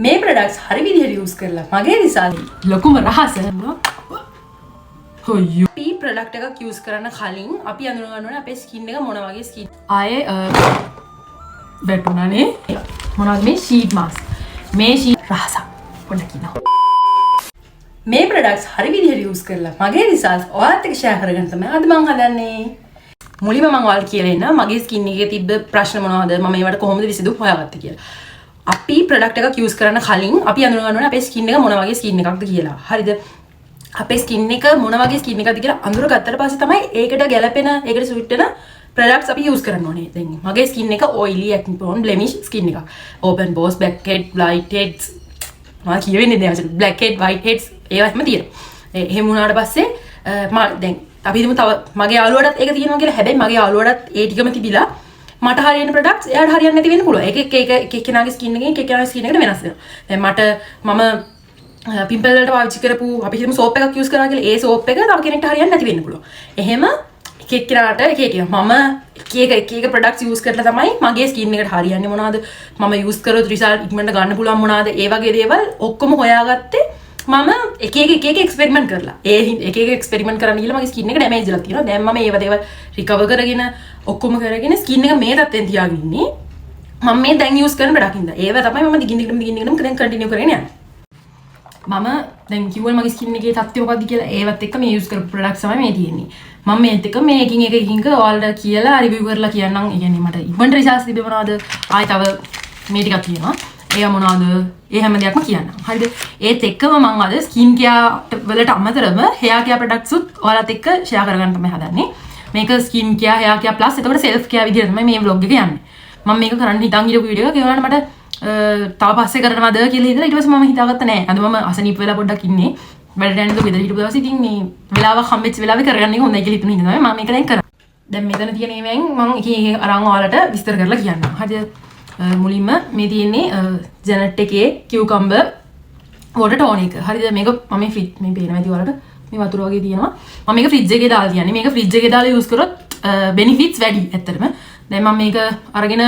මේ ප්‍රොඩක්ට්ස් හරි විදිහට යූස් කරලා මගේ රිසල්ට් ලොකුම රහස හොයෝ පී ප්‍රොඩක්ට් එකක් යූස් කරන්න කලින් අපි අඳුන ගන්න ඕනේ අපේ ස්කින් එක මොන වගේ ස්කින් ආයේ වැටුණානේ මොනවද මේ ෂීට් මාස්ක් මේ ෂීට් රහස පොඩ්ඩක් කියනවා මේ ප්‍රොඩක්ට්ස් හරි විදිහට යූස් කරලා මගේ රිසල්ට් ඔයාලත් එක්ක ෂෙයා කරගන්න තමයි අද මම හදන්නේ මුලින්ම මම ඔයාලට කියලා ඉන්න මගේ ස්කින් එකේ තිබ්බ ප්‍රශ්න මොනවද මම ඒවට කොහොමද විසඳුම් හොයාගත්තේ කියලා අපි ප්‍රොඩක්ට් එකක් යූස් කරන්න කලින් අපි අඳුන ගන්න ඕනේ අපේ ස්කින් එක මොන වගේ ස්කින් එකක්ද කියලා. හරිද? අපේ ස්කින් එක මොන වගේ ස්කින් එකක්ද කියලා අඳුර ගත්තට පස්සේ තමයි ඒකට ගැලපෙන, ඒකට සුට් වෙන ප්‍රොඩක්ට්ස් අපි යූස් කරන්න ඕනේ. දැන් මගේ ස්කින් එක oily, acne prone, blemish skin එකක්. open pores, blackhead, whiteheads මම කියවෙන්නේ නැහැ. blackhead, whiteheads ඒවා හැම තියෙනවා. එහෙම වුණාට පස්සේ මම දැන් අපි හිතමු තව මගේ යාළුවටත් ඒක තියෙනවා කියලා. හැබැයි මගේ යාළුවටත් ඒ ටිකම තිබිලා මට හරියන ප්‍රොඩක්ට්ස් එයාට හරියන්නේ නැති වෙන්න පුළුවන්. එක කෙනාගේ ස්කින් එකෙන් එක කෙනාගේ ස්කින් එකට වෙනස් වෙනවා. දැන් මම පිම්පල් වලට පාවිච්චි කරපු අපි හිතමු සෝප් එකක් යූස් කරා කියලා ඒ සෝප් එක තව කෙනෙක්ට හරියන්නේ නැති වෙන්න පුළුවන්. එහෙම එක කෙනාට එක මම එක ප්‍රොඩක්ට්ස් යූස් කරලා තමයි මගේ ස්කින් එකට හරියන්නේ මොනවද මම යූස් කරොත් රිසල්ට් ඉක්මනට ගන්න පුළුවන් මොනවද ඒ වගේ දේවල් ඔක්කොම හොයාගත්තේ මම එක එක්ස්පෙරිමන්ට් කරලා එක එක්ස්පෙරිමන්ට් කරන්න ගිහලා මගේ ස්කින් එක ඩැමේජ් වෙලා තියෙනවා. දැන් මම ඒව දේවල් රිකවර් කරගෙන ඔක්කොම කරගෙන ස්කින් එක මේ තත්ත්වෙන් තියාගෙන ඉන්නේ. මම මේ දැන් යූස් කරන ප්‍රොඩක්ට් ඉඳලා. ඒව තමයි මම දිගින් දිගටම දැන් කන්ටිනියු කරගෙන යන්නේ. මම දැන් කිව්වල මගේ ස්කින් එකේ තත්ත්වය මොකක්ද කියලා ඒවත් එක්ක මේ යූස් කරපු ප්‍රොඩක්ට්ස් තමයි මේ තියෙන්නේ. මම මේත් එක්ක මේ එකින් එක ඔයාලට කියලා රිවිව් කරලා කියන්නම්. ඒ කියන්නේ මට ඉක්මනට රිසල්ට්ස් තිබෙ මොනවද? ආයි තව මේ ටිකක් තියෙනවා. ඒ මොනවද? ඒ හැම දෙයක්ම කියන්නම්. හරිද? ඒත් එක්කම මම අද ස්කින් කෙයාර් වලට අමතරව හෙයාර් කෙයාර් ප්‍රොඩක්ට්ස් උත් ඔයාලත් එක්ක ෂෙයා කරගන්න තමයි හදන්නේ. මේක skin care hair care plus එතකොට සෙල්ෆ් කෙයාර් විදිහට තමයි මේ vlog එක යන්නේ. මම මේක කරන්න හිතන් ඉරපු වීඩියෝ එක ඒ වුණාට මට තව පස්සේ කරනවද කියලා හිතලා ඊට පස්සේ මම හිතාගත්ත නෑ. අද මම අසනීප වෙලා පොඩ්ඩක් ඉන්නේ. වැඩට යන්න ගෙදර හිටපු දවසේ ඉතින් මේ වෙලාවක් හම්බෙච්ච වෙලාවේ කරගන්න එක හොඳයි කියලා හිතුන හින්දා තමයි මම මේක දැන් කරන්නේ. දැන් මෙතන තියෙන ඒවායින් මම එක අරන් ඔයාලට විස්තර කරලා කියන්නම්. හරිද? මුලින්ම මේ තියෙන්නේ ජෙනට් එකේ කියුකම්බර් වෝටර් ටෝනික් එක. හරිද? මේක මම ෆ්‍රිජ් මේ පේනවා ඇති ඔයාලට. මේ වතුර වගේ තියෙනවා. මම මේක ෆ්‍රිජ් එකේ දාලා තියන්නේ. මේක ෆ්‍රිජ් එකේ දාලා යූස් කරොත් බෙනිෆිට්ස් වැඩි ඇත්තටම. දැන් මම මේක අරගෙන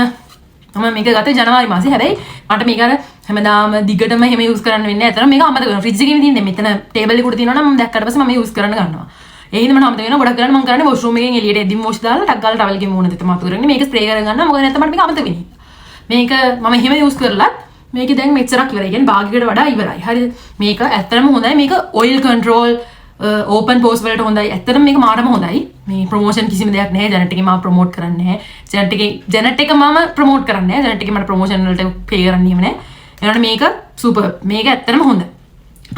මම මේක ගත්තේ ජනවාරි මාසේ. හැබැයි මට මේක අර හැමදාම දිගටම එහෙම යූස් කරන්න වෙන්නේ නැහැ. ඇත්තටම මේක අමතක කරනවා. ෆ්‍රිජ් එකේ තියෙන්නේ මෙතන ටේබල් එක උඩ තියෙනවා නම් මම දැක්කට පස්සේ මම යූස් කරන්න ගන්නවා. ඒ හින්දා මම අමතක වෙනවා. ගොඩක් කරන්නේ මම කරන්නේ වොෂ් රූම් එකෙන් එළියට එද්දිම වොෂ් දාලා ටක් ගාලා ටවල් එකේ මූණ දෙත මාතු කරගෙන මේක ස්ප්‍රේ කරගෙන ගන්නවා. මොකද නැත්නම් මට මේක අමතක වෙන්නේ. මේක මම එහෙම යූස් කරලත් මේක දැන් මෙච්චරක් ඉවරයි. කියන්නේ භාගයකට වඩා ඉවරයි. හරිද? මේක ඇත්තටම හොඳයි. මේක ඔයිල් කන්ට්‍රෝල් ඕපන් පෝස් වලට හොඳයි. ඇත්තටම මේක මාරම හොඳයි. මේ ප්‍රොමෝෂන් කිසිම දෙයක් නැහැ. ජෙනට් එකේ මම ප්‍රොමෝට් කරන්නේ නැහැ. ජෙනට් එක මම ප්‍රොමෝට් කරන්නේ නැහැ. ජෙනට් එකේ මට ප්‍රොමෝෂන් වලට පේ කරන්න නියම නැහැ. ඒනට මේක සුපර්. මේක ඇත්තටම හොඳයි.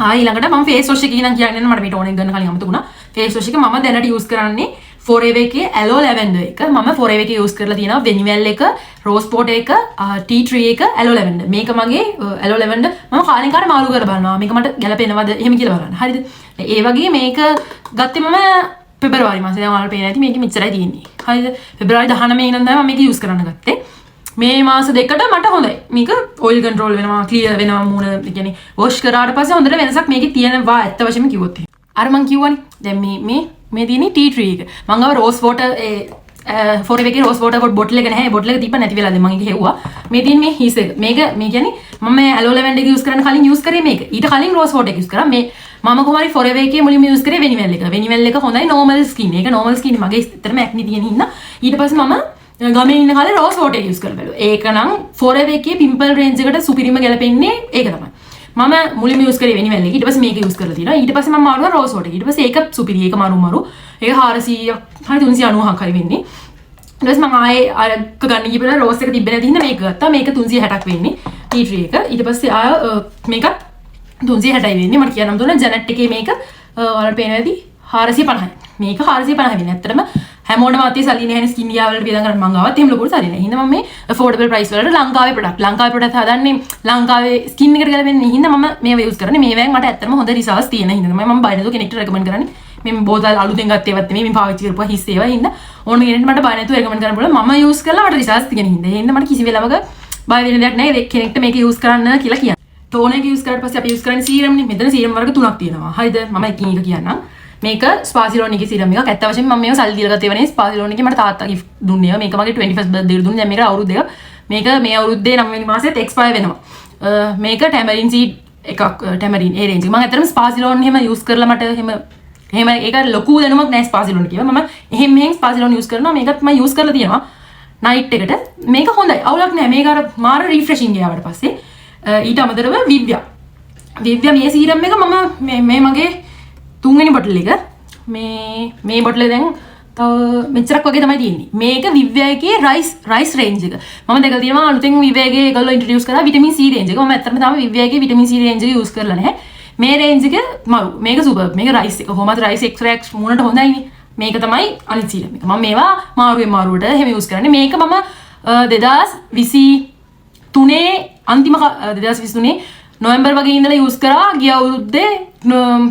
ආයි ළඟට මම ෆේස් වොෂ් එක කියනවා කියන්නේ මට මේ ටෝන් එක ගන්න කලින් අමතක වුණා. ෆේස් වොෂ් එක මම දැනට යූස් කරන්නේ Forever එකේ ඇලෝ ලැවෙන්ඩර් එක. මම Forever එකේ යූස් කරලා තියෙනවා වෙනිවෙල් එක, රෝස් පොට් එක, ටී ට්‍රී එක, ඇලෝ ලැවෙන්ඩර්. මේක මගේ ඇලෝ ලැවෙන්ඩර් මම කාලෙන් කාලේ මාරු කරලා බලනවා. මේක මට ගැලපෙනවද එහෙම කියලා බලන්න. හරිද? ඒ වගේ මේක ගත්තේ මම පෙබරවාරි මාසේ. දැන් ඔයාලට පේන ඇති මේක මෙච්චරයි තියෙන්නේ. හරිද? පෙබරවාරි 19 ඉඳන් තමයි මම මේක යූස් කරන්න ගත්තේ. මේ මාස දෙකට මට හොඳයි. මේක ඔයිල් කන්ට්‍රෝල් වෙනවා, ක්ලියර් වෙනවා මූණ. ඒ කියන්නේ වොෂ් කරාට පස්සේ හොඳට වෙනසක් මේකේ තියෙනවා ඇත්ත වශයෙන්ම කිව්වොත්. අර මං කිව්වනේ. දැන් මේ තියෙන්නේ ටී ට්‍රී එක. මං අව රෝස් වෝටර් Forever එකේ රෝස් වෝටර් බොටල් එක නැහැ. බොටල් එක තිබ්බ නැති වෙලාද මං ඒක හෙව්වා. මේ තියෙන්නේ මේ හිස් එක. මේක මේ කියන්නේ මම ඇලෝ ලැවෙන්ඩර් එක යූස් කරන්න කලින් යූස් කරේ මේක. ඊට කලින් රෝස් වෝටර් එක යූස් කරා. මේ මම කොහොමරි Forever එකේ මුලින්ම යූස් කරේ වෙනිවෙල් එක. වෙනිවෙල් එක හොඳයි normal skin. ඒක normal skin මගේ ඇත්තටම ඇක්නි තියෙන හින්දා ඊට පස්සේ මම ගමේ ඉන්න කාලේ රෝස් වෝටර් යූස් කරලා බැලුවා. ඒක නම් Forever එකේ පිම්පල් රේන්ජ් එකට සුපිරිම ගැලපෙන්නේ ඒක තමයි. මම මුලින්ම යූස් කරේ වෙනිවෙල් එක. ඊට පස්සේ මේක යූස් කරලා තියෙනවා. ඊට පස්සේ මම මාරුවා රෝස් වෝටර්. ඊට පස්සේ ඒක සුපිරි. ඒක මාරු. ඒක 400ක් හරි 390ක් හරි වෙන්නේ. ඊට පස්සේ මම ආයේ අරක ගන්න ගිහලා රෝස් එක තිබ්බේ නැති හින්දා මේක ගත්තා. මේක 360ක් වෙන්නේ. ටී ට්‍රී එක. ඊට පස්සේ ආය මේකත් 360යි වෙන්නේ. මට කියන්නම් දුන්නා ජෙනට් එකේ මේක ඔයාලට පේනවා ඇති 450යි. මේක 450 වෙන්නේ. ඇත්තටම හැමෝටම අතේ සල්ලි නැහැ ස්කින් කෙයාර් වලට වියදම් කරන්න මං ආවත් එහෙම ලොකුට සල්ලි නැහැ. හින්දා මම මේ affordable price වලට ලංකාවේ product හදන්නේ ලංකාවේ ස්කින් එකට ගැලපෙන්නේ හින්දා මම මේව යූස් කරන්නේ. මේවෙන් මට ඇත්තටම හොඳ රිසල්ට්ස් තියෙන හින්දා තමයි මම බය නැතුව කෙනෙක්ට රෙකමන්ඩ් කරන්නේ. මේ බෝතල් අලුතෙන් ගත්ත ඒවත් මේ පාවිච්චි කරපුවා හිස් ඒවා හින්දා ඕන කෙනෙක්ට මට බය නැතුව රෙකමන්ඩ් කරන්න පුළුවන්. මම යූස් කරලා මට රිසල්ට්ස් තියෙන හින්දා. ඒ හින්දා මට කිසි වෙලාවක බය වෙන දෙයක් නැහැ කෙනෙක්ට මේක යූස් කරන්න කියලා කියන්න. ටෝන් එක යූස් කරාට පස්සේ අපි යූස් කරන්නේ සීරම් නේ. මෙතන සීරම් වර්ග 3ක් තියෙනවා. හරිද? මම එකින් එක කියන්නම්. මේක ස්පාසිලෝන් එකේ සීරම් එකක්. ඇත්ත වශයෙන්ම මම මේක සල්ලි දීලා ගත්තේ වනේ ස්පාසිලෝන් එකේ මට තාත්තා ගිෆ්ට් දුන්නේ. මේක මගේ 21st බර්ත්ඩේ එකට දුන්නේ. දැන් මේක අවුරුද්දක මේක මේ අවුරුද්දේ 9 වෙනි මාසෙත් එක්ස්පයර් වෙනවා. මේක ටැමරින් සීඩ් එකක් ටැමරින් ඒ රේන්ජ් එක. මම ඇත්තටම ස්පාසිලෝන් එහෙම යූස් කරලා මට එහෙම ඒක ලොකු දැනුමක් නැහැ ස්පාසිලෝන් කියව. මම එහෙම ස්පාසිලෝන් යූස් කරනවා. මේකත් මම යූස් කරලා තියෙනවා නයිට් එකට. මේක හොඳයි. අවුලක් නැහැ. මේක අර මාර රිෆ්‍රෙෂින් ගියාට පස්සේ ඊට අමතරව විව්‍යා මේ සීරම් එක මම මේ මගේ 3 වෙනි බොටල් එක මේ බොටල් එක දැන් තව මෙච්චරක් වගේ තමයි තියෙන්නේ. මේක විව්‍යාගේ රයිස් රේන්ජ් එක. මම දැකලා තියෙනවා අලුතෙන් විව්‍යාගේ ඒගොල්ලෝ ඉන්ට්‍රොඩියුස් කරා විටමින් C රේන්ජ් එක. මම ඇත්තටම තාම විව්‍යාගේ විටමින් C රේන්ජ් එක යූස් කරලා නැහැ. මේ රේන්ජ් එක මරු. මේක සුපර්. මේක රයිස් එක. කොහොමද රයිස් එක්ස්ට්‍රැක්ට් මූණට හොඳයිනේ. මේක තමයි අනිත් සීරම් එක. මම මේවා මාරුවට එහෙම යූස් කරන්නේ. මේක මම 2023 අන්තිම 2023 නොවැම්බර් වගේ ඉඳලා යූස් කරා. ගිය අවුරුද්දේ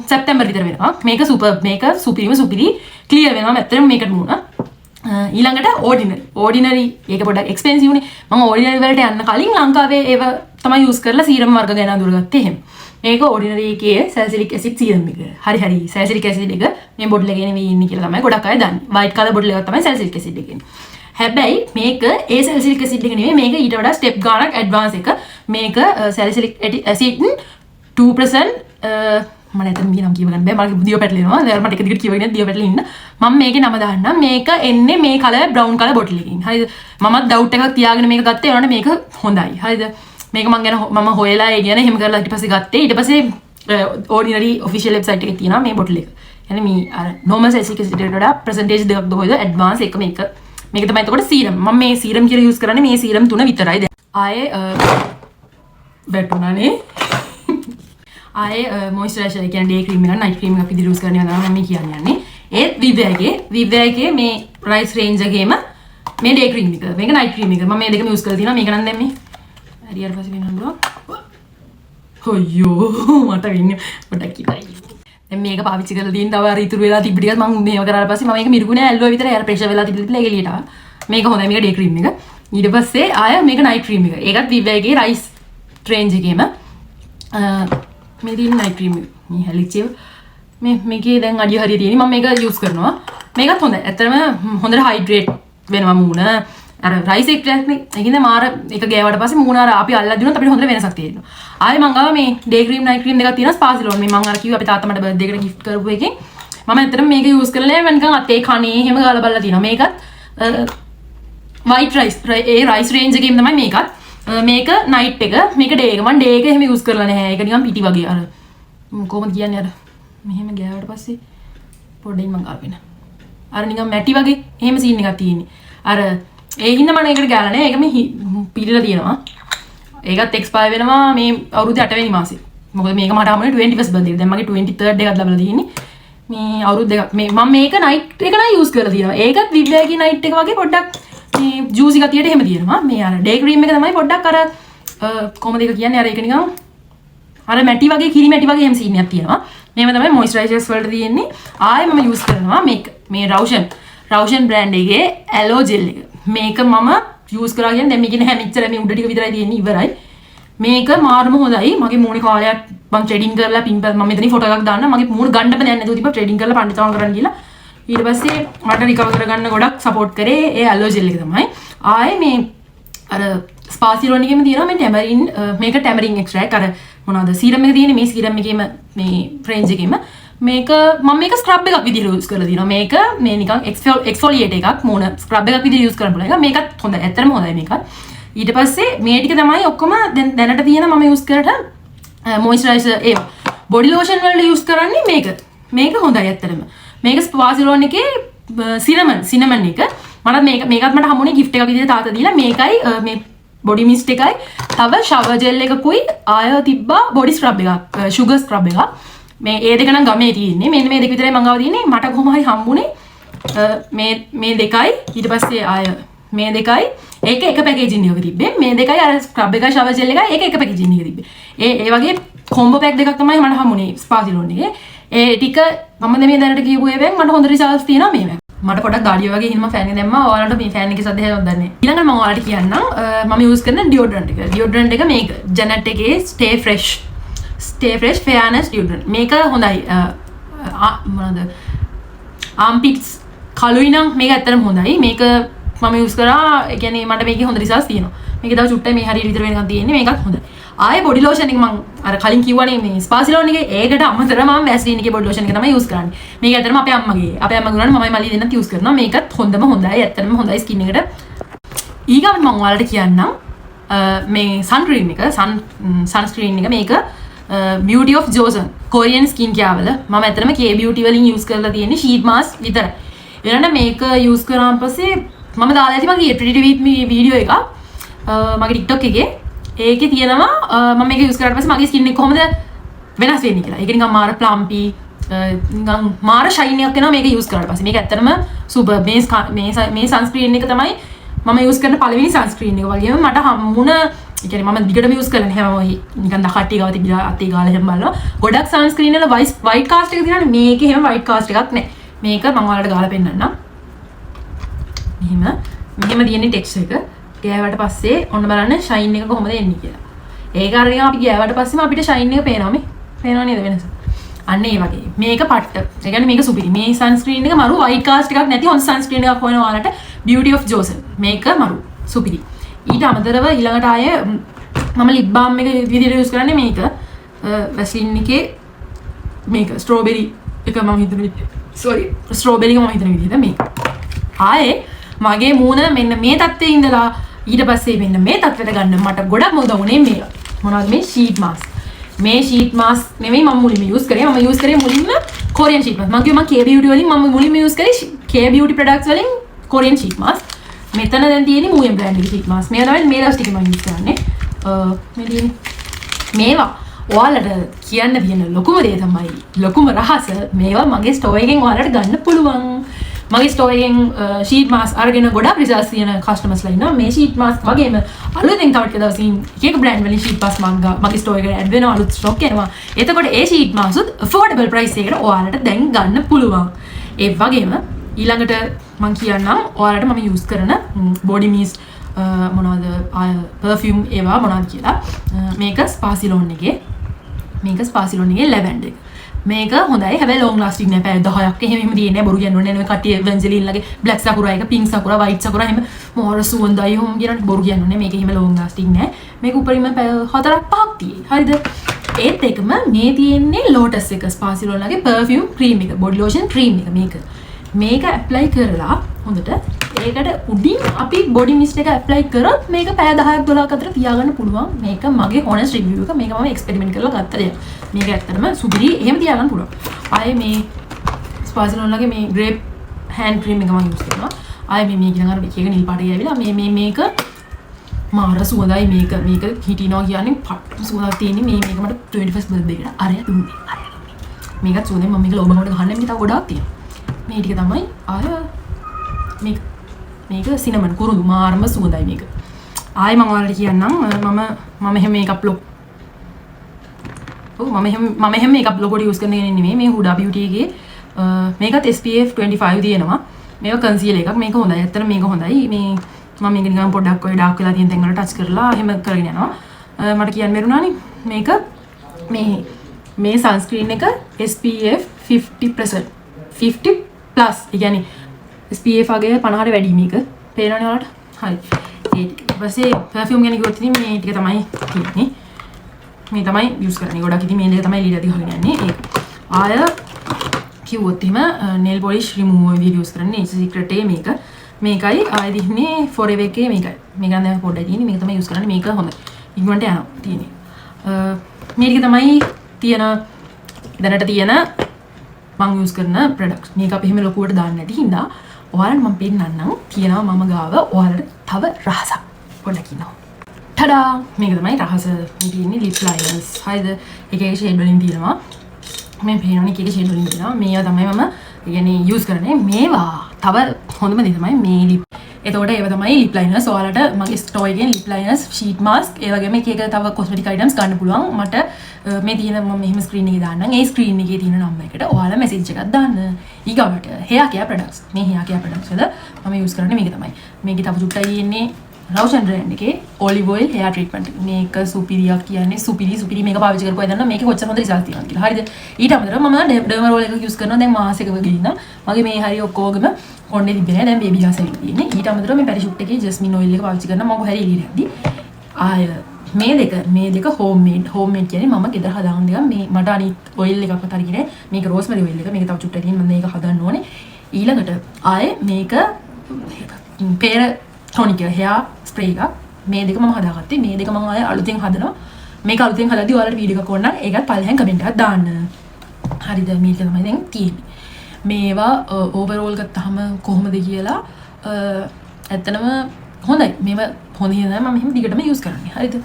සැප්තැම්බර් විතර වෙනවා. මේක සුපර්. මේක සුපිරි ක්ලියර් වෙනවා. ඇත්තටම මේකට මූණ. ඊළඟට ඕඩිනරි ඒක පොඩ්ඩක් එක්ස්පෙන්සිව් නේ. මම ඕඩිනරි වලට යන්න කලින් ලංකාවේ ඒව තමයි යූස් කරලා සීරම් වර්ග ගැන අඳුරගත්තේ එහෙම. මේක ඕඩිනරි එකේ සැලිසිලික් ඇසිඩ් සීරම් එක. හරි සැලිසිලික් ඇසිඩ් එක මේ බොටල් එකේ නෙවෙයි ඉන්නේ කියලා තමයි ගොඩක් අය දන්නේ. වයිට් කලර් බොටල් එකක් තමයි සැලිසිලික් ඇසිඩ් එක. හැබැයි මේක ඒ සැලිසිලික් ඇසිඩ් එක නෙවෙයි. මේක ඊට වඩා ස්ටෙප් ගානක් ඇඩ්වාන්ස් එක. මේක සැලිසිලික් ඇසිඩ් 2% මම නැතර මේ නම් කියව ගන්න බෑ. මගේ දිව පැටලෙනවා. දැන් මට එක දිගට කියවගෙන දිව පැටලෙන්න ඉන්න. මම මේකේ නම දාන්නම්. මේක එන්නේ මේ කලර් බ්‍රවුන් කලර් බොටල් එකකින්. හරිද? මමත් ඩවුට් එකක් තියාගෙන මේක ගත්තේ. ඒනට මේක හොඳයි. හරිද? මේක මම හොයලා ඒ කියන එහෙම කරලා ඊට පස්සේ ගත්තේ. ඊට පස්සේ ඕඩිනරි ඔෆිෂියල් වෙබ්සයිට් එකේ තියෙනවා මේ බොටල් එක. يعني මේ අර normal සැලිසිලික් ඇසිඩ් එකට වඩා percentage දෙකක් දොහොයිද ඇඩ්වාන්ස් එක මේක. මේක තමයි එතකොට සීරම්. මම මේ සීරම් කියලා යූස් කරන්නේ මේ සීරම් තුන විතරයි. දැන් ආයේ වැටුණානේ. ආයේ මොයිස්චරයිසර් ඒ කියන්නේ ඩේ ක්‍රීම් එක නයිට් ක්‍රීම් එකක් විදිහට යූස් කරන්න යනවා මම කියන්නේ. ඒත් විව්‍යාගේ මේ රයිස් රේන්ජ් එකේම මේ ඩේ ක්‍රීම් එක. මේක නයිට් ක්‍රීම් එක. මම මේ දෙකම යූස් කරලා තියෙනවා. මේක නම් දැන් මේ හරියට පස්සේ වෙනවා බ්‍රෝ. අයියෝ මට වෙන්නේ පොඩක් කිපයි. දැන් මේක පාවිච්චි කරලා තියෙන තව අර ඉතුරු වෙලා තිබ්බ ටිකත් මම මේව කරාට පස්සේ මම මේක මිරිකුනේ ඇල්ලුවා විතරයි. අර ප්‍රෙෂර් වෙලා තිබිලා ඒක එළියට ආවා. මේක හොඳයි. මේක ඩේ ක්‍රීම් එක. ඊට පස්සේ ආය මේක නයිට් ක්‍රීම් එක. ඒකත් විව්‍යාගේ රයිස් රේන්ජ් එකේම මේ තියෙන නයිට් ක්‍රීම් එක. මේ හැලිච්චේව මේකේ දැන් අඩිය හරිය තියෙන්නේ. මම මේක යූස් කරනවා. මේකත් හොඳයි. ඇත්තටම හොඳට හයිඩ්‍රේට් වෙනවා මූණ. අර රයිස් එක්ස්ට්‍රැක්ට් නේ. ඒකින්ද මාර එක ගෑවට පස්සේ මූණ අර අපි අල්ලලා දිනුනොත් අපිට හොඳට වෙනසක් තේරෙනවා. ආයේ මම ගාව මේ ඩේ ක්‍රීම් නයිට් ක්‍රීම් දෙකක් තියෙනවා ස්පාසිලෝන්. මේ මම අර කිව්වා අපේ තාත්තා මට බර්ත්ඩේ එකට ගිෆ්ට් කරපු එකෙන්. මම ඇත්තටම මේක යූස් කරලා නැහැ. නිකන් අතේ කනේ එහෙම ගාලා බලලා තියෙනවා. මේකත් වයිට් රයිස් ඒ රයිස් රේන්ජ් එකේම තමයි මේකත්. මේක නයිට් එක මේක ඩේ එක. මම ඩේ එක එහෙම යූස් කරලා නැහැ. ඒක නිකන් පිටි වගේ අර කොහොමද කියන්නේ අර මෙහෙම ගෑවට පස්සේ පොඩ්ඩින් මම ගාපින. අර නිකන් මැටි වගේ එහෙම සීන් එකක් තියෙන්නේ. අර ඒ හින්දා මම ඒකට ගාලා නැහැ. ඒක මේ පිළිලා තියෙනවා. ඒකත් එක්ස්පයර් වෙනවා මේ අවුරුදු 8 වෙනි මාසේ. මොකද මේක මට හම්බුනේ 21st birthday එක. දැන් මගේ 23rd එකක් ලැබලා තියෙන්නේ. මේ අවුරුදු දෙකක් මේ මම මේක නයිට් එක නයි යූස් කරලා තියෙනවා. ඒකත් විව්‍යාගේ නයිට් එක වගේ පොඩ්ඩක් මේ ජූසි ගතියට එහෙම තියෙනවා. මේ අර ඩේ ක්‍රීම් එක තමයි පොඩ්ඩක් අර කොහොමද ඒක කියන්නේ අර ඒක නිකන් අර මැටි වගේ කිරි මැටි වගේ එහෙම සීන් එකක් තියෙනවා. මේව තමයි මොයිස්චරයිසර්ස් වලට තියෙන්නේ. ආයේ මම යූස් කරනවා මේක මේ රවුෂන් බ්‍රෑන්ඩ් එකේ ඇලෝ ජෙල් එක. මේක මම යූස් කරා කියන්නේ දැන් මේකේ නැහැ මෙච්චර මේ උඩ ටික විතරයි තියෙන්නේ ඉවරයි. මේක මාරම හොඳයි. මගේ මූණේ කාලයක් මම ට්‍රේඩින් කරලා පිම්පල් මම මෙතනින් ෆොටෝ එකක් දාන්න මගේ මූණ ගන්න බෑ නැතුව තිබ්බා ට්‍රේඩින් කරලා පඬිතුමා කරන්න ගිහලා ඊට පස්සේ මට රිකවර් කරගන්න ගොඩක් සපෝට් කරේ ඒ ඇලෝ ජෙල් එක තමයි. ආයේ මේ අර ස්පාසිලෝන් එකේම තියෙනවා මේ ටැමරින් මේක ටැමරින් එක්ස්ට්‍රැක්ට් අර මොනවද සීරම් එක තියෙන්නේ මේ සීරම් එකේම මේ රේන්ජ් එකේම මේක මම මේක ස්ක්‍රබ් එකක් විදිහට යූස් කරලා තියෙනවා. මේක මේ නිකන් එක්ස්ෆෝලියේට් එකක් මූණ ස්ක්‍රබ් එකක් විදිහට යූස් කරන්න පුළුවන් එක. මේකත් හොඳයි. ඇත්තටම හොඳයි මේකත්. ඊට පස්සේ මේ ටික තමයි ඔක්කොම දැනට තියෙන මම යූස් කරට මොයිස්චරයිසර් ඒ බොඩි ලෝෂන් වලට යූස් කරන්නේ මේක. මේක හොඳයි ඇත්තටම. මේක ස්පාසිලෝන් එකේ සිනමන් එක. මට මේකත් මට හම්බුනේ gift එකක් විදිහට තාත්තා දීලා. මේකයි මේ බොඩි මිස්ට් එකයි තව ෂවර් ජෙල් එකකුයි ආය තිබ්බා බොඩි ස්ක්‍රබ් එකක් sugar scrub එකක්. මේ ඒ දෙක නම් ගමේ තියෙන්නේ. මෙන්න මේ දෙක විතරයි මං ගාව තියෙන්නේ. මට කොහොම හරි හම්බුනේ මේ දෙකයි ඊට පස්සේ ආය මේ දෙකයි ඒක එක පැකේජින් එකක තිබ්බේ. මේ දෙකයි අර ස්ක්‍රබ් එකයි ෂවර් ජෙල් එකයි ඒක එක පැකේජින් එකක තිබ්බේ. ඒ වගේ කොම්බෝ පැක් දෙකක් තමයි මට හම්බුනේ ස්පාසිලෝන් එකේ. ඒ ටික මම මේ දැනට කියපු ඒවෙන් මට හොඳ රිසල්ට්ස් තියෙනවා මේවෙන්. මට පොඩක් ගාඩිය වගේ හින්ම ෆෑන් එක දැම්මා. ඔයාලට මේ ෆෑන් එකේ සද්ද හැදෙන්නවද දන්නේ. ඊළඟට මම ඔයාලට කියන්නම් මම යූස් කරන ඩියෝඩරන්ට් එක. ඩියෝඩරන්ට් එක මේක ජැනට් එකේ stay fresh fairness deodorant. මේක හොඳයි. මොනවද armpits කළුයි නම් මේක ඇත්තටම හොඳයි. මේක මම යූස් කරා. ඒ කියන්නේ මට මේකේ හොඳ රිසල්ට්ස් තියෙනවා. මේක තව චුට්ටයි මේ හරියට විතර වෙනකන් තියෙන්නේ. මේකත් හොඳයි. ආයේ බොඩි ලෝෂන් එක මම අර කලින් කිව්වනේ මේ ස්පාසිලෝන් එකේ ඒකට අමතරව මම වැස්ලින් එකේ බොඩි ලෝෂන් එක තමයි යූස් කරන්නේ. මේක ඇත්තටම අපේ අම්මගේ උනාට මමයි මල්ලි දෙන්නත් යූස් කරනවා. මේකත් හොඳම හොඳයි. ඇත්තටම හොඳයි ස්කින් එකට. ඊගොල්ලෝ මම ඔයාලට කියන්නම් මේ සන්ස්ක්‍රීන් එක සන්ස්ක්‍රීන් එක මේක Beauty of Joseon Korean skin care වල මම ඇත්තටම K beauty වලින් යූස් කරලා තියෙන්නේ ෂීට් මාස්ක් විතරයි. ඊළඟට මේක යූස් කරාන් පස්සේ මම දාලා ඇති මගේ Pretty with me වීඩියෝ එකක් මගේ TikTok එකේ. ඒකේ තියෙනවා මම මේක යූස් කරාට පස්සේ මගේ ස්කින් එක කොහොමද වෙනස් වෙන්නේ කියලා. ඒක නිකන් මාර ප්ලම්පි නිකන් මාර ෂයින් එකක් එනවා මේක යූස් කරාට පස්සේ. මේක ඇත්තටම සුපර් මේ සන්ස්ක්‍රීන් එක තමයි මම යූස් කරන පළවෙනි සන්ස්ක්‍රීන් එක වගේම මට හම්බුණ ඒ කියන්නේ මම දිගටම යූස් කරලා නැහැ මම නිකන් දකට්ටි ගාව තිබිලා අතේ ගාලා හැම බලනවා ගොඩක් සන්ස්ක්‍රීන් වල වයිට් කාස්ට් එක තියෙනවානේ මේකේ හැම වයිට් කාස්ට් එකක් නැහැ මේක මම ඔයාලට ගාලා පෙන්නන්නම් මෙහෙම තියෙන ටෙක්ස්චර් එක ගෑවට පස්සේ ඔන්න බලන්න ෂයින් එක කොහොමද එන්නේ කියලා ඒක අරගෙන අපි ගෑවට පස්සේම අපිට ෂයින් එක පේනවා මේ පේනව නේද වෙනස අන්න ඒ වගේ මේක පට්ට ඒ කියන්නේ මේක සුපිරි මේ සන්ස්ක්‍රීන් එක මරු වයිට් කාස්ට් එකක් නැති හොඳ සන්ස්ක්‍රීන් එකක් හොයන ඔයාලට Beauty of Joseon මේක මරු සුපිරි ඊට අමතරව ඊළඟට ආයේ මම ලිප් බාම් එක විදිහට යූස් කරන්නේ මේක වැස්ලින් එකේ මේක ස්ට්‍රෝබෙරි එක මම හිතන ස්ට්‍රෝබෙරි එක මම හිතන විදිහට මේක ආයේ මගේ මූණ මෙන්න මේ තත්ත්වයේ ඉඳලා ඊට පස්සේ මෙන්න මේ තත්ත්වයට ගන්න මට ගොඩක් මොකද වුනේ මේක මොනවද මේ ෂීට් මාස්ක් මේ ෂීට් මාස්ක් නෙමෙයි මම මුලින්ම යූස් කරේ මම යූස් කරේ මුලින්ම කොරියන් ෂීට් මාස්ක් මම කිව්වා මම K beauty වලින් මම මුලින්ම යූස් කරේ K beauty products වලින් කොරියන් ෂීට් මාස්ක් මෙතන දැන් තියෙන්නේ මූයෙන් බ්‍රෑන්ඩ් එකේ ෂීට් මාස්ක් මේවා තමයි මේ දවස් ටිකේ මම යූස් කරන්නේ මේ තියෙන්නේ මේවා ඔයාලට කියන්න තියෙන ලොකුම දේ තමයි ලොකුම රහස මේවා මගේ ස්ටෝර් එකෙන් ඔයාලට ගන්න පුළුවන් මගේ ස්ටෝර් එකෙන් ෂීට් මාස්ක් අරගෙන ගොඩක් රිසල්ට්ස් තියෙන කස්ටමර්ස්ලා ඉන්නවා මේ ෂීට් මාස්ක් වගේම අලුතෙන් තව ටික දවසින් එක එක බ්‍රෑන්ඩ් වලින් ෂීට් මාස්ක් මගේ ස්ටෝර් එකට ඇඩ් වෙනවා අලුත් ස්ටොක් එනවා එතකොට ඒ ෂීට් මාස්කුත් affordable price එකකට ඔයාලට දැන් ගන්න පුළුවන් ඒ වගේම ඊළඟට මම කියන්නම් ඔයාලට මම යූස් කරන body mist මොනවද perfume ඒවා මොනවද කියලා මේක ස්පාසිලෝන් එකේ ලැවෙන්ඩර් එක මේක හොඳයි හැබැයි long lasting නෑ පැය 10ක් එහෙම තියෙන්නේ බොරු කියන්නේ නෑ ඔය කට්ටිය වෙන්ජලින් ලගේ black sakura එක pink sakura white sakura එහෙම මොර සුවඳයි හොම් කියන බොරු කියන්නේ මේක එහෙම long lasting නෑ මේක උඩරින්ම පැය 4ක් 5ක් තියෙයි හරිද ඒත් එකම මේ තියෙන්නේ lotus එක ස්පාසිලෝන් ලගේ perfume cream එක body lotion cream එක මේක apply කරලා හොඳට ඒකට උඩින් අපි body mist එක apply කරොත් මේක පැය 10ක් 12ක් අතර තියාගන්න පුළුවන් මේක මගේ honest review එක මේක මම experiment කරලා ගත්ත දෙයක් මේක ඇත්තටම සුපිරි එහෙම තියාගන්න පුළුවන් ආයේ මේ ස්පාසිලෝන් ලගේ මේ grape hand cream එක මම use කරනවා ආයේ මේ කියන අර මේක නිල් පාටේ ඇවිලා මේක මාර සුවඳයි මේක හිටිනවා කියන්නේ පට්ටම සුවඳක් තියෙන්නේ මේක මට 21st birthday එකට අරය දුන්නේ මේකත් සුවඳයි මම මේක ලෝබකට ගහන්න මේ තව ගොඩාක් තියෙනවා මේ ටික තමයි ආය මේක සිනමන් කුරුඳු මාරම සුවඳයි මේක ආයෙ මම ඔයාලට කියන්නම් මම එහෙම මේකප් ලොක් මම එහෙම මේකප් ලොගෝට යූස් කරන කෙනෙක් නෙමෙයි මේ හුඩා බියුටි එකේ මේකත් SPF 25 තියෙනවා මේක කන්සීලර් එකක් මේක හොඳයි ඇත්තට මේක හොඳයි මේ මම මේක නිකන් පොඩ්ඩක් ඔය ඩාර්ක් වෙලා තියෙන තැන් වල ටච් කරලා එහෙම කරගෙන යනවා මට කියන්න බැරුණානේ මේක මේ සන්ස්ක්‍රීන් එක SPF 50% 50 plus ඒ කියන්නේ SPF අගය 50ට වැඩි මේක පේනවනේ ඔයාලට හරි ඒ ටික ඊපස්සේ perfume ගැන කිව්වොත් ඉතින් මේ ටික තමයි තියෙන්නේ මේ තමයි යූස් කරන්නේ ගොඩක් ඉතින් මේ දෙක තමයි ලීඩර් දිහාගෙන යන්නේ ඒක ආය කිව්වොත් එහෙම nail polish remover විදිහට යූස් කරන්නේ it's secret මේකයි ආයෙ දින්නේ forever එකේ මේකයි මේක දැන් පොඩ්ඩයි තියෙන්නේ මේක තමයි යූස් කරන්නේ මේක හොඳයි ඉක්මනට යනවා තියෙන්නේ මේ ටික තමයි දැනට තියෙන මම යූස් කරන ප්‍රොඩක්ට්ස් මේක අපි එහෙම ලොකුවට දාන්න නැති හින්දා ඔයාලට මම පෙන්නන්නම් කියනවා මම ගාව ඔයාලට තව රහසක් පොඩ්ඩක් ඉන්නවා ටඩා මේක තමයි රහස මේ තියෙන්නේ ලිප් ලයිනර්ස් හරිද එක එක ෂේඩ් වලින් තියෙනවා මේ පේනවනේ එක එක ෂේඩ් වලින් තියෙනවා මේවා තමයි මම කියන්නේ යූස් කරන්නේ මේවා තව හොඳම දේ තමයි මේ ලිප් එතකොට ඒව තමයි ලිප් ලයිනර්ස් ඔයාලට මගේ ස්ටෝර් එකෙන් ලිප් ලයිනර්ස් ෂීට් මාස්ක් ඒ වගේම එක එක තව කොස්මෙටික් අයිටම්ස් ගන්න පුළුවන් මට මේ තියෙන මම මෙහෙම ස්ක්‍රීන් එකේ දාන්නම් ඒ ස්ක්‍රීන් එකේ තියෙන නම්බර් එකට ඔයාලා මෙසේජ් එකක් දාන්න ඊගවට hair care products මේ hair care products වල මම යූස් කරන්නේ මේක තමයි මේකේ තව චුට්ටයි තියෙන්නේ රවුෂන් බ්‍රෑන්ඩ් එකේ olive oil hair treatment මේක සුපිරියක් කියන්නේ සුපිරි මේක පාවිච්චි කරපුවා ඉතින් මේකේ කොච්චර හොඳ රිසල්ට් තියෙනවද කියලා හරිද ඊට අමතරව මම ඩර්මා රෝල් එකක් යූස් කරනවා දැන් මාසෙක වගේ ඉන්නම් මගේ මේ හරිය ඔක්කොගම කොණ්ඩේ තිබෙන්නේ දැන් බේබි හාස් එකේ තියෙන්නේ ඊට අමතරව මේ පැරෂූට් එකේ ජස්මින් ඔයිල් එක පාවිච්චි කරනවා මම කොහරි එළියට යද්දි ආය මේ දෙක හෝම්මේඩ් කියන්නේ මම ගෙදර හදාගන්න දෙයක්. මේ මට අනිත් ඔයිල් එකක් මත අරගෙන මේක රෝස්මරි ඔයිල් එක. මේක තව චුට්ටක් තියෙන මම මේක හදන්න ඕනේ. ඊළඟට ආයේ මේක පෙරටොනික් හෙයා ස්ප්‍රේ එකක්. මේ දෙක මම හදාගත්තේ. මේ දෙක මම ආයේ අලුතෙන් හදනවා. මේක අලුතෙන් හදද්දී ඔයාලට වීඩියෝ එකක් ඕන නම් ඒකත් පල්ලෙහෙන් කමෙන්ට් එකක් දාන්න. හරිද? මේක තමයි දැන් තියෙන්නේ. මේවා ඕවර්ऑල් ගත්තාම කොහොමද කියලා ඇත්තනම හොඳයි. මේවා හොඳ හින්දා මම මෙහෙම දිගටම යූස් කරන්නේ. හරිද?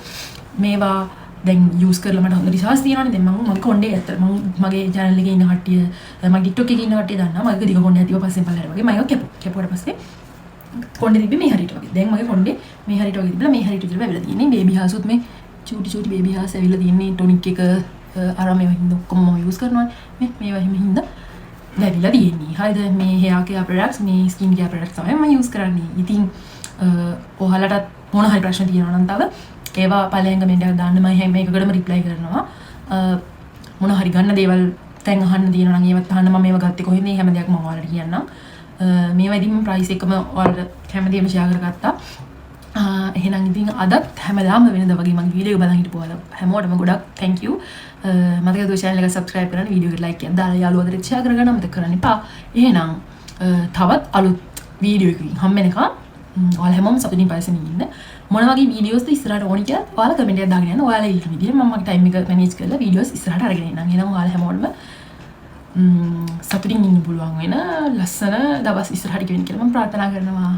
මේවා දැන් යූස් කරලා මට හොඳ රිසල්ට්ස් තියෙනවානේ. දැන් මම මගේ කොණ්ඩේ ඇත්තට මම මගේ channel එකේ ඉන්න කට්ටිය මගේ TikTok එකේ ඉන්න කට්ටිය දන්නවා. මගේ දිග කොණ්ඩේ ඇතිව පස්සෙන් පල්ලෙහාට වගේ මම ඒක කැපුවට පස්සේ කොණ්ඩේ තිබ්බේ මේ හරියට වගේ. දැන් මගේ කොණ්ඩේ මේ හරියට වගේ තිබිලා මේ හරියට විතර වැවිලා තියෙන්නේ. බේබි හාසුත් මේ චූටි බේබි හාස් ඇවිල්ලා තියෙන්නේ. ටොනික් එක අර මේවා හින්දා ඔක්කොම මම යූස් කරනවා. මේවා හිම හින්දා වැවිලා තියෙන්නේ. හරිද? මේ hair care products මේ skin care products තමයි මම යූස් කරන්නේ. ඉතින් ඔයාලටත් මොන හරි ප්‍රශ්න තියෙනවා නම් තව ඒවා පළවෙනි කමෙන්ට් එකක් දාන්න. මම හැම එකකටම රිප්ලයි කරනවා. මොන හරි ගන්න දේවල් දැන් අහන්න තියෙනවා නම් ඒවත් අහන්න. මම මේවා ගත්තේ කොහෙන්ද? හැම දෙයක්ම මම ඔයාලට කියන්නම්. මේවා ඉතින් මම ප්‍රයිස් එකම ඔයාලට හැමදේම ෂෙයා කරගත්තා. එහෙනම් ඉතින් අදත් හැමදාම වෙනද වගේ මගේ වීඩියෝ එක බලන් හිටපු ඔයාලා හැමෝටම ගොඩක් thank you. මතක දෝ channel එක subscribe කරන්න, වීඩියෝ එකට like එකක් දාලා යාළුවෝදට share කරගන්න මතක කරන්න එපා. එහෙනම් තවත් අලුත් වීඩියෝ එකකින් හම්බ වෙනකම් ඔයාලා හැමෝම සතුටින් පරිස්සමින් ඉන්න. මොන වගේ වීඩියෝස්ද ඉස්සරහට ඕනි කියලා ඔයාලා කමෙන්ට් එකක් දාගෙන යන්න. ඔයාලා ඉල්ලන විදිහට මම මගේ time එක manage කරලා වීඩියෝස් ඉස්සරහට අරගෙන එන්නම්. එහෙනම් ඔයාලා හැමෝටම සතුටින් ඉන්න පුළුවන් වෙන ලස්සන දවස් ඉස්සරහට ගෙවෙන්න කියලා මම ප්‍රාර්ථනා කරනවා.